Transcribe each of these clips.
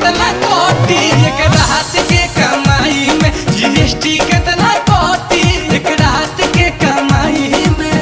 कितना कोटी, एक रात के कमाई में जीएसटी कितना कोटी, एक रात के कमाई में।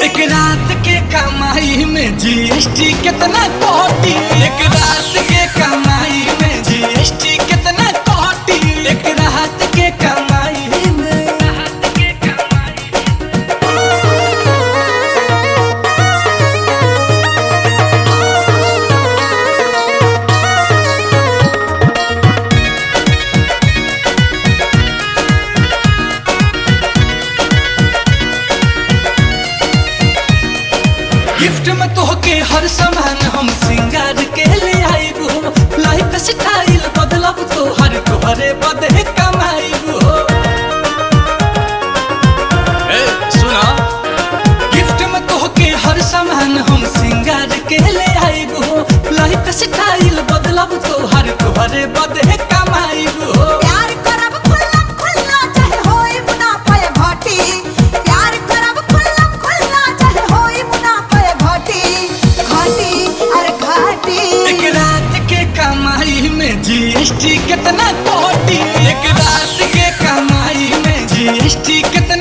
एक रात के कमाई में जीएसटी कितना कोटी, एक रात के कमाई में जीएसटी कितना कोटी, एक रात के कमाई में। गिफ्ट में तोहके हर सामान हम सिंगार के ले आईबो, लाइफ स्टाइल बदलब तो हर तोहरे बदे कमाईबो। ए सुना, गिफ्ट में तोहके हर सामान हम सिंगार के ले आईबो, लाइफ स्टाइल बदलब तो हर तोहरे बदे कमाईबो। प्यार करब खुल्ला खुल्ला चाहे होई मुनाफा या घाटी, प्यार करब खुल्ला खुल्ला चाहे होई मुनाफा या घाटी, घाटी अरे घाटी। एक रात के कमाई में जीएसटी कितना कोटी, एक रात के कमाई में जीएसटी कितना